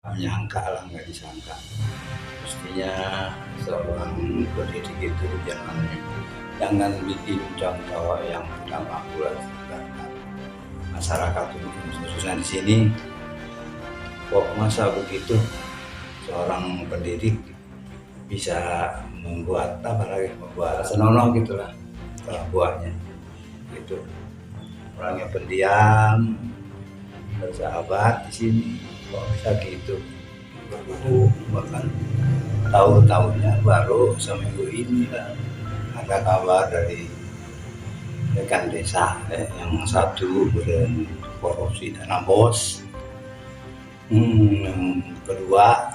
Menyangka lah, nggak disangka. Mestinya seorang pendidik itu jangan bikin contoh yang tidak mampu lah masyarakat umum, khususnya di sini. Kok masa begitu seorang pendidik bisa membuat senonoh gitulah buahnya gitu. Orang yang pendiam, bersahabat di sini kok bisa gitu. Bahkan tahu-tahunya baru seminggu ini lah ada kabar dari rekan desa yang satu korupsi dana bos, yang kedua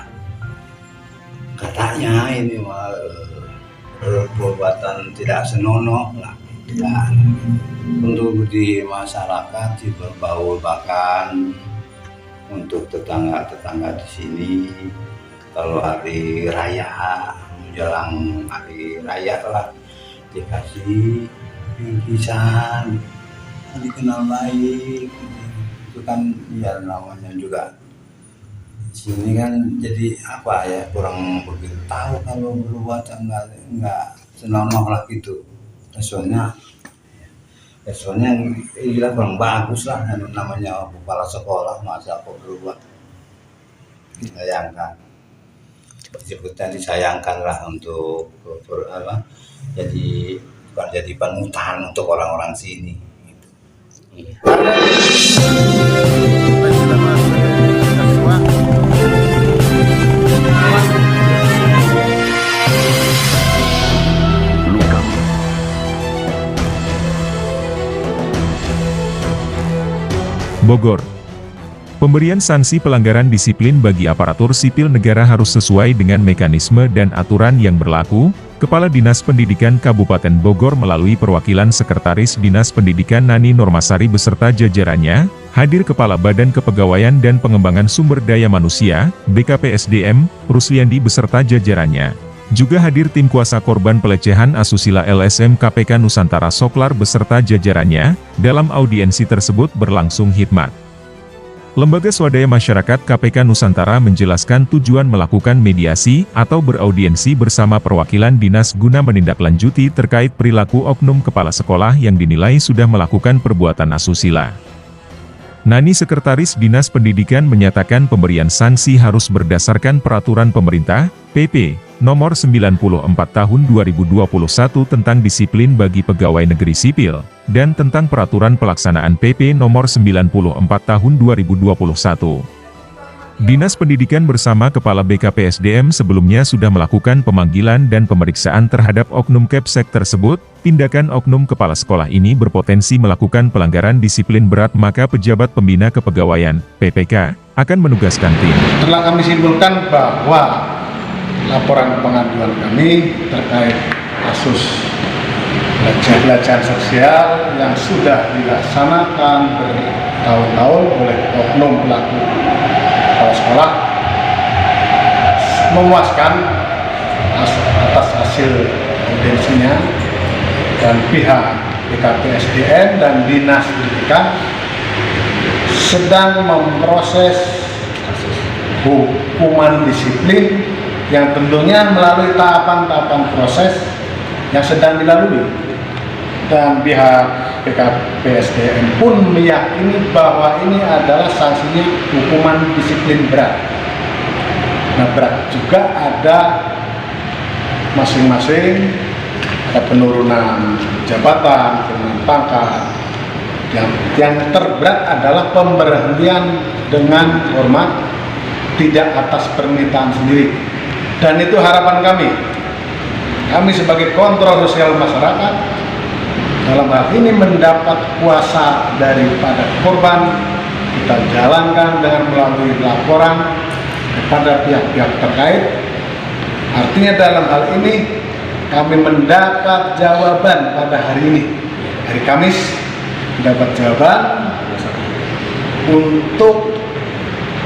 katanya ini perbuatan tidak senonoh lah. Ya, untuk di masyarakat di berbaur, bahkan untuk tetangga-tetangga di sini kalau hari raya, menjelang hari raya lah dikasih bingkisan, dikenal baik. Itu kan ya namanya juga sini kan, jadi apa ya, kurang begitu tahu kalau berbuat enggak senonoh lah gitu. Soalnya gila, kurang bagus lah namanya kepala sekolah, masa kok berubah. Disayangkan, disebutnya disayangkan lah untuk jadi bukan jadi panutan untuk orang-orang sini gitu. Iya. Bogor. Pemberian sanksi pelanggaran disiplin bagi aparatur sipil negara harus sesuai dengan mekanisme dan aturan yang berlaku. Kepala Dinas Pendidikan Kabupaten Bogor melalui perwakilan Sekretaris Dinas Pendidikan Nani Normasari beserta jajarannya, hadir Kepala Badan Kepegawaian dan Pengembangan Sumber Daya Manusia, BKPSDM, Rusliandi beserta jajarannya. Juga hadir tim kuasa korban pelecehan asusila LSM KPK Nusantara Soklar beserta jajarannya. Dalam audiensi tersebut berlangsung hikmat. Lembaga Swadaya Masyarakat KPK Nusantara menjelaskan tujuan melakukan mediasi atau beraudiensi bersama perwakilan dinas guna menindaklanjuti terkait perilaku oknum kepala sekolah yang dinilai sudah melakukan perbuatan asusila. Nani Sekretaris Dinas Pendidikan menyatakan pemberian sanksi harus berdasarkan peraturan pemerintah, PP, Nomor 94 Tahun 2021 tentang disiplin bagi pegawai negeri sipil, dan tentang peraturan pelaksanaan PP Nomor 94 Tahun 2021. Dinas Pendidikan bersama Kepala BKPSDM sebelumnya sudah melakukan pemanggilan dan pemeriksaan terhadap oknum Kepsek tersebut. Tindakan oknum kepala sekolah ini berpotensi melakukan pelanggaran disiplin berat, maka pejabat pembina kepegawaian, PPK, akan menugaskan tim. Telah kami simpulkan bahwa laporan pengaduan kami terkait kasus pelecehan seksual yang sudah dilaksanakan bertahun-tahun oleh oknum pelaku kepala sekolah memuaskan atas hasil audiensinya, dan pihak BKPSDM dan Dinas Pendidikan sedang memproses hukuman disiplin yang tentunya melalui tahapan-tahapan proses yang sedang dilalui, dan pihak BKPSDM pun meyakini bahwa ini adalah sanksinya hukuman disiplin berat. Nah, berat juga ada masing-masing, ada penurunan jabatan, penurunan pangkat. Yang terberat adalah pemberhentian dengan hormat tidak atas permintaan sendiri. Dan itu harapan kami sebagai kontrol sosial masyarakat, dalam hal ini mendapat kuasa daripada korban, kita jalankan dengan melalui laporan kepada pihak-pihak terkait. Artinya dalam hal ini kami mendapat jawaban pada hari ini, hari Kamis, mendapat jawaban untuk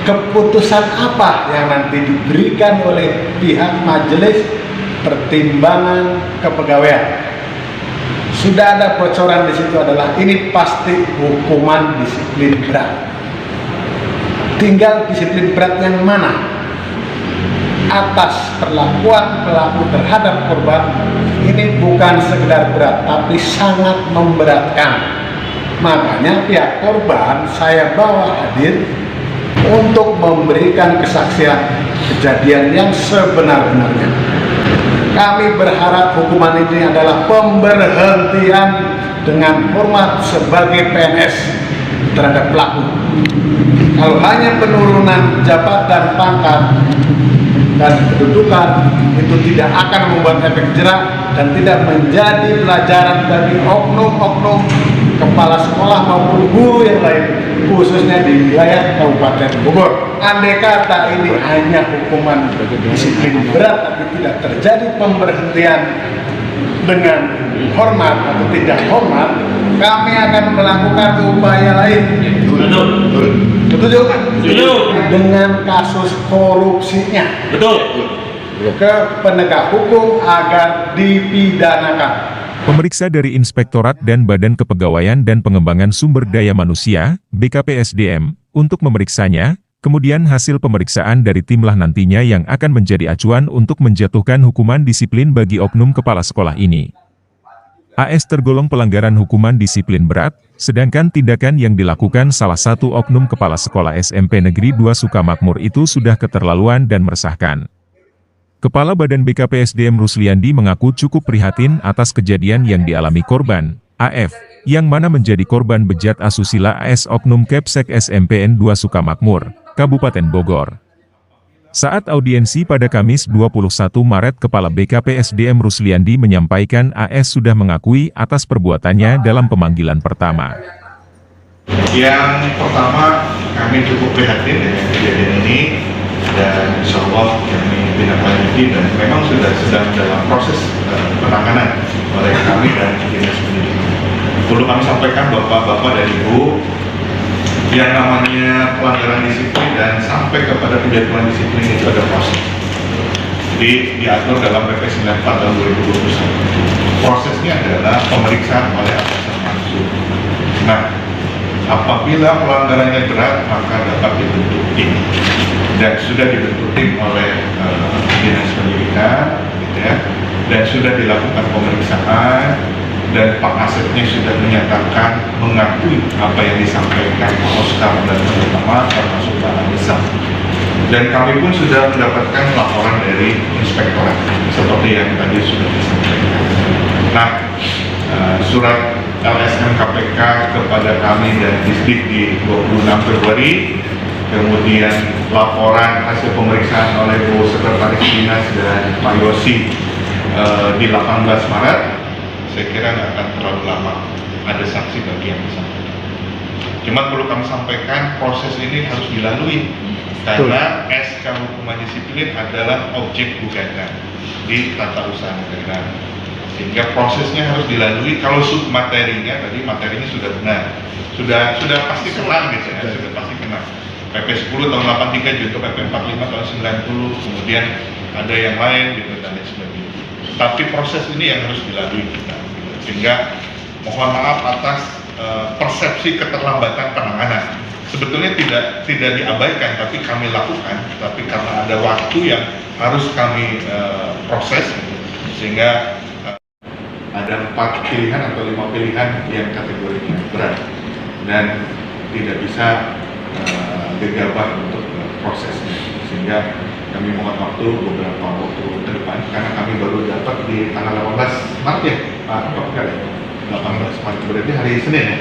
keputusan apa yang nanti diberikan oleh pihak Majelis Pertimbangan Kepegawaian. Sudah ada bocoran di situ, adalah ini pasti hukuman disiplin berat. tinggal disiplin berat yang mana atas perlakuan pelaku terhadap korban ini bukan sekedar berat tapi sangat memberatkan. Makanya pihak korban saya bawa hadir untuk memberikan kesaksian kejadian yang sebenar-benarnya. Kami berharap hukuman ini adalah pemberhentian dengan hormat sebagai PNS terhadap pelaku. Kalau hanya penurunan jabatan, pangkat, dan kedudukan itu tidak akan membuat efek jerak dan tidak menjadi pelajaran bagi oknum-oknum kepala sekolah maupun guru yang lain, khususnya di wilayah Kabupaten Bogor. Andai kata ini hanya hukuman disiplin berat tapi tidak terjadi pemberhentian dengan hormat atau tidak hormat, kami akan melakukan upaya lain. Betul. Dengan kasus korupsinya. Betul. Ke penegak hukum agar dipidanakan. Pemeriksa dari Inspektorat dan Badan Kepegawaian dan Pengembangan Sumber Daya Manusia, BKPSDM, untuk memeriksanya, kemudian hasil pemeriksaan dari timlah nantinya yang akan menjadi acuan untuk menjatuhkan hukuman disiplin bagi oknum kepala sekolah ini. AS tergolong pelanggaran hukuman disiplin berat, sedangkan tindakan yang dilakukan salah satu oknum kepala sekolah SMP Negeri 2 Sukamakmur itu sudah keterlaluan dan meresahkan. Kepala Badan BKPSDM Rusliandi mengaku cukup prihatin atas kejadian yang dialami korban, AF, yang mana menjadi korban bejat asusila AS Oknum Kepsek SMPN 2 Sukamakmur, Kabupaten Bogor. Saat audiensi pada Kamis 21 Maret, Kepala BKPSDM Rusliandi menyampaikan AS sudah mengakui atas perbuatannya dalam pemanggilan pertama. Yang pertama, kami cukup prihatin dengan kejadian ini dan insya Allah kami tindak lanjuti dan memang sudah sedang dalam proses penanganan oleh kami dan dinas pendidikan. Perlu kami sampaikan Bapak-Bapak dan Ibu, yang namanya pelanggaran disiplin dan sampai kepada penjatuhan disiplin itu ada proses. Jadi diatur dalam PP 94 tahun 2021. Prosesnya adalah pemeriksaan oleh atasan langsung. Nah, apabila pelanggarannya berat maka dapat dibentuk tim dan sudah dibentuk tim oleh dinas pendidikan, gitu ya, dan sudah dilakukan pemeriksaan. Dan Pak Asepnya sudah menyatakan mengakui apa yang disampaikan Pak Oscar dan teman-teman termasuk Pak Anissa. Dan kami pun sudah mendapatkan laporan dari inspektorat seperti yang tadi sudah disampaikan. Nah, surat LSM KPK kepada kami dan Disdik di 26 Februari, kemudian laporan hasil pemeriksaan oleh Bu Sekretaris Dinas dan Pak Yosi di 18 Maret. Saya kira nggak akan terlalu lama ada sanksi bagi yang bersangkutan. Cuma perlu kami sampaikan proses ini harus dilalui karena SK hukuman disiplin adalah objek gugatan di tata usaha negara, sehingga prosesnya harus dilalui. Kalau submaterinya tadi materinya sudah benar, sudah pasti kena gitu ya, sudah pasti kena. PP 10 tahun 83 junto PP 45 tahun 90, kemudian ada yang lain gitu dan lain sebagainya. Tapi proses ini yang harus dilalui kita, sehingga mohon maaf atas persepsi keterlambatan penanganan. Sebetulnya tidak diabaikan, tapi kami lakukan. Tapi karena ada waktu yang harus kami proses, sehingga ada 4 pilihan atau 5 pilihan yang kategorinya berat dan tidak bisa gegabah untuk prosesnya, sehingga kami mohon waktu beberapa waktu ke depan karena kami baru dapat di tanggal 18 Maret ya Pak Dokter, 18 Maret berarti hari Senin ya,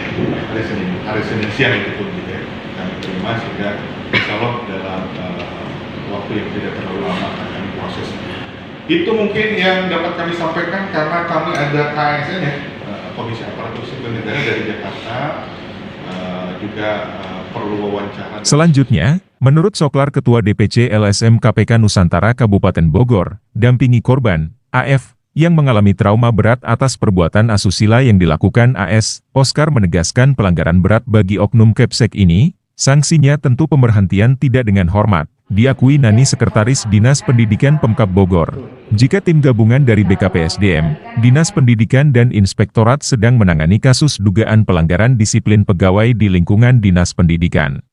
hari Senin siang itu pun gitu ya kami terima, sehingga insya Allah dalam waktu yang tidak terlalu lama akan kami proses. Itu mungkin yang dapat kami sampaikan karena kami ada KSN ya, Komisi Aparatur Sipil Negara dari Jakarta, juga perlu wawancara. Selanjutnya, menurut Soklar Ketua DPC LSM KPK Nusantara Kabupaten Bogor, dampingi korban, AF, yang mengalami trauma berat atas perbuatan asusila yang dilakukan AS, Oscar menegaskan pelanggaran berat bagi oknum Kepsek ini, sanksinya tentu pemberhentian tidak dengan hormat, diakui Nani Sekretaris Dinas Pendidikan Pemkab Bogor. Jika tim gabungan dari BKPSDM, Dinas Pendidikan dan Inspektorat sedang menangani kasus dugaan pelanggaran disiplin pegawai di lingkungan Dinas Pendidikan.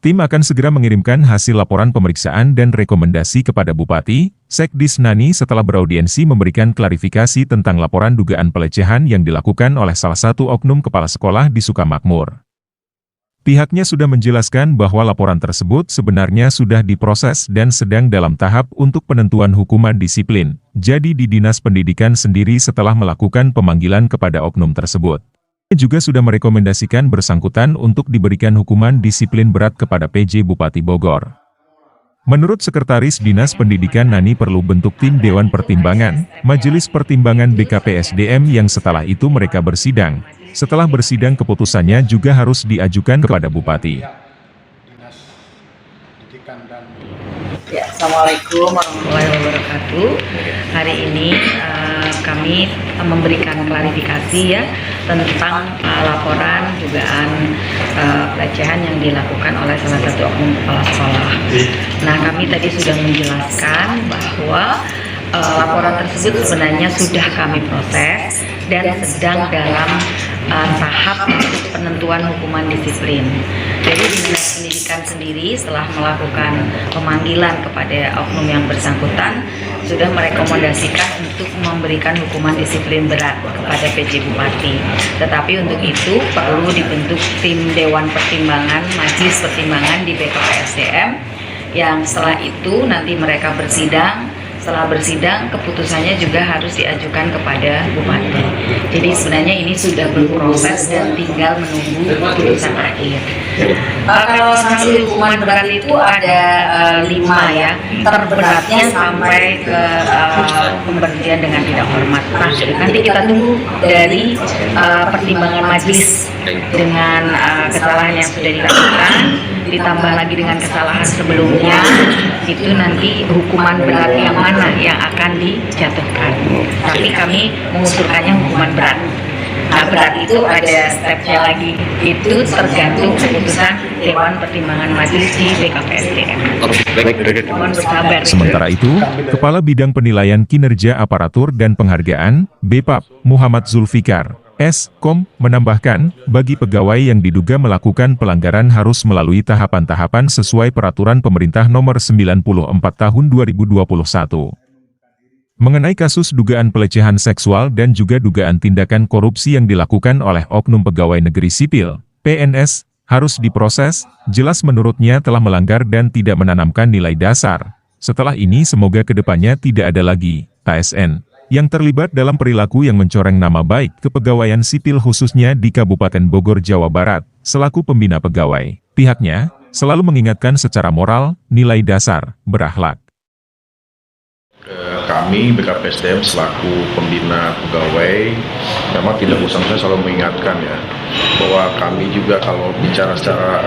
Tim akan segera mengirimkan hasil laporan pemeriksaan dan rekomendasi kepada Bupati, Sekdis Nani setelah beraudiensi memberikan klarifikasi tentang laporan dugaan pelecehan yang dilakukan oleh salah satu oknum kepala sekolah di Sukamakmur. Pihaknya sudah menjelaskan bahwa laporan tersebut sebenarnya sudah diproses dan sedang dalam tahap untuk penentuan hukuman disiplin, jadi di Dinas Pendidikan sendiri setelah melakukan pemanggilan kepada oknum tersebut. Juga sudah merekomendasikan bersangkutan untuk diberikan hukuman disiplin berat kepada PJ Bupati Bogor. Menurut Sekretaris Dinas Pendidikan Nani perlu bentuk tim Dewan Pertimbangan, Majelis Pertimbangan BKPSDM yang setelah itu mereka bersidang. Setelah bersidang keputusannya juga harus diajukan kepada Bupati. Ya, Assalamualaikum warahmatullahi wabarakatuh. Hari ini kami memberikan klarifikasi ya tentang laporan dugaan pelecehan yang dilakukan oleh salah satu oknum kepala sekolah. Nah, kami tadi sudah menjelaskan bahwa laporan tersebut sebenarnya sudah kami proses dan sedang dalam tahap penentuan hukuman disiplin. Jadi Dinas Pendidikan sendiri setelah melakukan pemanggilan kepada oknum yang bersangkutan sudah merekomendasikan untuk memberikan hukuman disiplin berat kepada PJ Bupati. Tetapi untuk itu perlu dibentuk tim Dewan Pertimbangan, Majelis Pertimbangan di BKPSDM yang setelah itu nanti mereka bersidang. Setelah bersidang, keputusannya juga harus diajukan kepada Bupati. Jadi sebenarnya ini sudah berproses dan tinggal menunggu keputusan akhir. Kalau sanksi hukuman berat itu ada 5 ya, terberatnya sampai ke pemberhentian dengan tidak hormat. Nah, nanti kita tunggu dari pertimbangan majelis dengan kesalahan yang sudah dilakukan, ditambah lagi dengan kesalahan sebelumnya, itu nanti hukuman berat yang mana yang akan dijatuhkan. Tapi kami mengusulkannya hukuman berat. Nah, berat itu ada stepnya lagi. Itu tergantung keputusan Dewan Pertimbangan Majelis di BKPSDM. Mohon bersabar. Sementara itu, Kepala Bidang Penilaian Kinerja Aparatur dan Penghargaan, BPAP, Muhammad Zulfikar, S.Kom, menambahkan, bagi pegawai yang diduga melakukan pelanggaran harus melalui tahapan-tahapan sesuai Peraturan Pemerintah Nomor 94 Tahun 2021. Mengenai kasus dugaan pelecehan seksual dan juga dugaan tindakan korupsi yang dilakukan oleh oknum pegawai negeri sipil, PNS, harus diproses, jelas menurutnya telah melanggar dan tidak menanamkan nilai dasar. Setelah ini semoga kedepannya tidak ada lagi, ASN, yang terlibat dalam perilaku yang mencoreng nama baik kepegawaian sipil khususnya di Kabupaten Bogor, Jawa Barat, selaku pembina pegawai. Pihaknya, selalu mengingatkan secara moral, nilai dasar, berakhlak. Kami BKPSDM selaku pembina pegawai memang tidak bosan saya selalu mengingatkan ya bahwa kami juga kalau bicara secara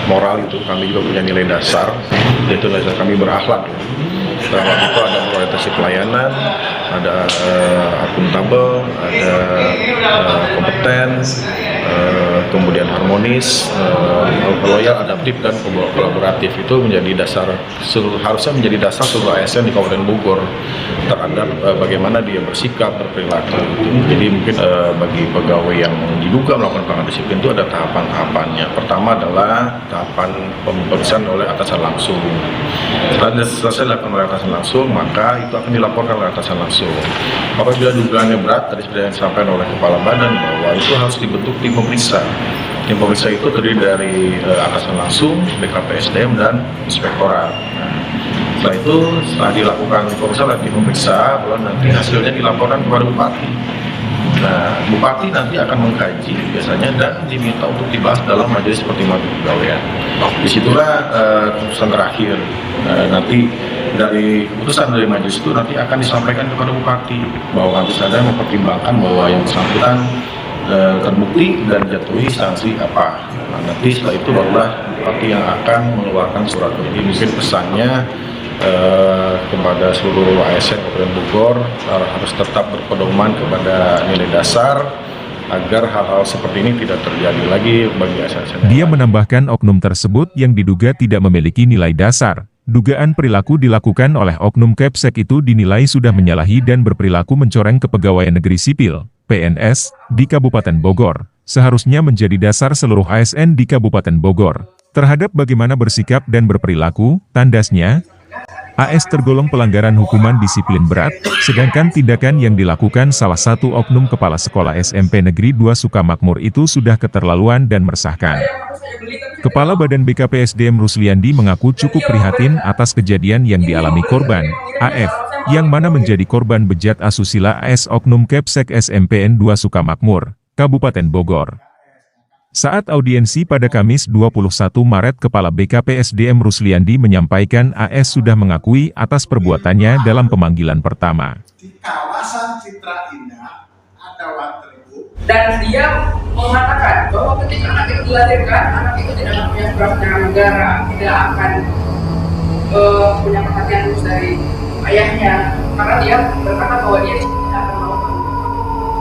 moral itu kami juga punya nilai dasar, yaitu nilai dasar kami berakhlak. Dalam itu ada orientasi pelayanan, ada akuntabel, ada kompeten, kemudian harmonis, loyal, adaptif, dan kolaboratif. Itu menjadi dasar, harusnya menjadi dasar seluruh ASN di Kabupaten Bogor terhadap bagaimana dia bersikap, berperilaku. Jadi mungkin bagi pegawai yang diduga melakukan pelanggaran disiplin itu ada tahapan-tahapannya. Pertama adalah tahapan pemeriksaan oleh atasan langsung. Setelah selesai dilakukan oleh atasan langsung, maka itu akan dilaporkan oleh atasan langsung. Apabila dugaannya berat, tadi sudah disampaikan oleh Kepala Badan bahwa itu harus dibentuk tim pemeriksa. Tim pemeriksa itu terdiri dari atasan langsung, BKPSDM, dan inspektorat. Setelah itu, setelah dilakukan pemeriksaan oleh tim pemeriksa, lalu nanti hasilnya dilaporkan kepada Bupati. Nah, Bupati nanti akan mengkaji biasanya dan diminta untuk dibahas dalam Majelis Pertimbangan Kepegawaian. Disitulah keputusan terakhir. Nanti dari keputusan dari majelis itu nanti akan disampaikan kepada Bupati bahwa nanti saya mempertimbangkan bahwa yang bersangkutan terbukti dan jatuhi sanksi apa. Nah, nanti setelah itu barulah Bupati yang akan mengeluarkan surat. Jadi mungkin pesannya kepada seluruh ASN Kabupaten Bogor harus tetap berpedoman kepada nilai dasar agar hal-hal seperti ini tidak terjadi lagi bagi ASN. Dia menambahkan oknum tersebut yang diduga tidak memiliki nilai dasar. Dugaan perilaku dilakukan oleh oknum Kepsek itu dinilai sudah menyalahi dan berperilaku mencoreng kepegawaian negeri sipil, PNS, di Kabupaten Bogor. Seharusnya menjadi dasar seluruh ASN di Kabupaten Bogor. Terhadap bagaimana bersikap dan berperilaku, tandasnya, AS tergolong pelanggaran hukuman disiplin berat, sedangkan tindakan yang dilakukan salah satu oknum kepala sekolah SMP Negeri 2 Sukamakmur itu sudah keterlaluan dan meresahkan. Kepala Badan BKPSDM Rusliandi mengaku cukup prihatin atas kejadian yang dialami korban, AF, yang mana menjadi korban bejat asusila AS Oknum Kepsek SMPN 2 Sukamakmur, Kabupaten Bogor. Saat audiensi pada Kamis 21 Maret, Kepala BKPSDM Rusliandi menyampaikan AS sudah mengakui atas perbuatannya dalam pemanggilan pertama. Di kawasan Citra Indah ada Waterbook. Dan dia mengatakan bahwa ketika anak itu dilahirkan, anak itu tidak akan punya surat dengan negara, tidak akan punya perhatian khusus dari ayahnya, karena dia berkata bahwa dia tidak akan melakukan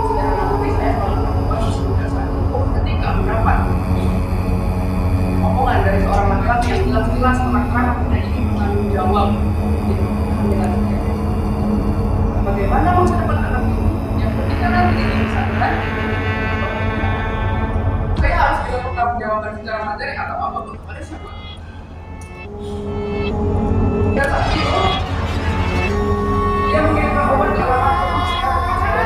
secara nanti saya melakukan sudah satu ketika mendapat omongan dari seorang laki-laki yang jelas-jelas terang-terangan tidak ingin bertanggung jawab di kehamilan dia. Bagaimana masa depan anak ini yang ketika nanti disatukan, saya harus juga bertanggung jawaban secara materi atau apapun kepada siapa? Dan saat itu dia mengirimkan obat ke orang tua saya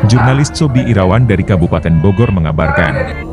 Jurnalis Sobi Irawan dari Kabupaten Bogor mengabarkan.